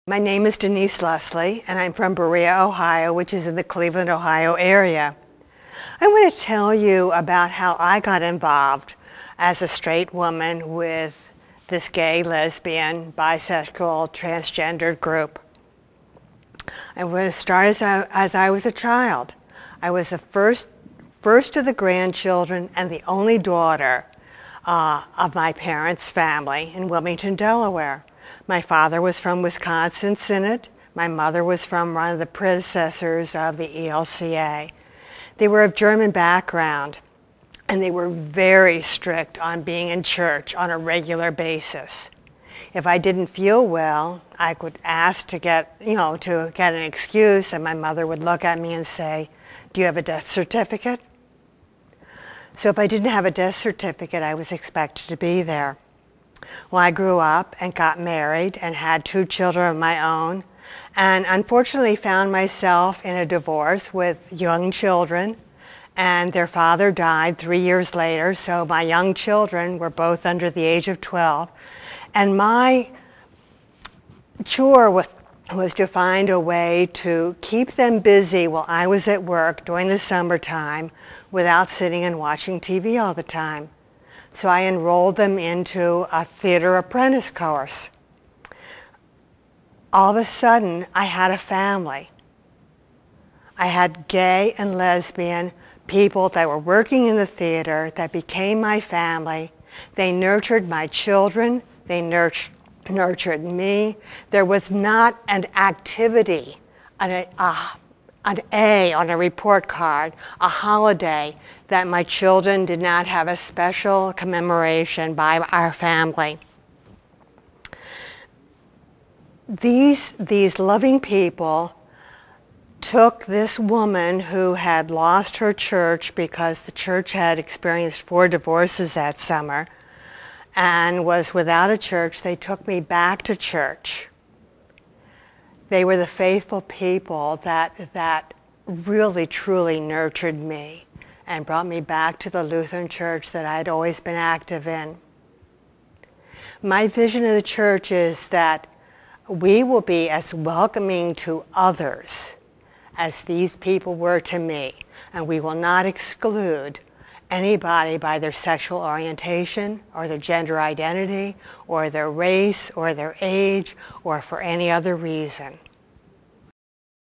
My name is Denise Leslie, and I'm from Berea, Ohio, which is in the Cleveland, Ohio area. I want to tell you about how I got involved as a straight woman with this gay, lesbian, bisexual, transgendered group. I want to start as I was a child. I was the first of the grandchildren and the only daughter of my parents' family in Wilmington, Delaware. My father was from Wisconsin Synod. My mother was from one of the predecessors of the ELCA. They were of German background, and they were very strict on being in church on a regular basis. If I didn't feel well, I could ask to get an excuse, and my mother would look at me and say, "Do you have a death certificate?" So if I didn't have a death certificate, I was expected to be there. Well, I grew up and got married and had 2 children of my own, and unfortunately found myself in a divorce with young children, and their father died 3 years later, so my young children were both under the age of 12, and my chore was to find a way to keep them busy while I was at work during the summertime without sitting and watching TV all the time. So I enrolled them into a theater apprentice course. All of a sudden, I had a family. I had gay and lesbian people that were working in the theater that became my family. They nurtured my children. They nurtured me. There was not an activity, an A on a report card, a holiday, that my children did not have a special commemoration by our family. These loving people took this woman who had lost her church because the church had experienced 4 divorces that summer and was without a church. They took me back to church. They were the faithful people that really, truly nurtured me and brought me back to the Lutheran church that I'd always been active in. My vision of the church is that we will be as welcoming to others as these people were to me, and we will not exclude anybody by their sexual orientation or their gender identity or their race or their age or for any other reason.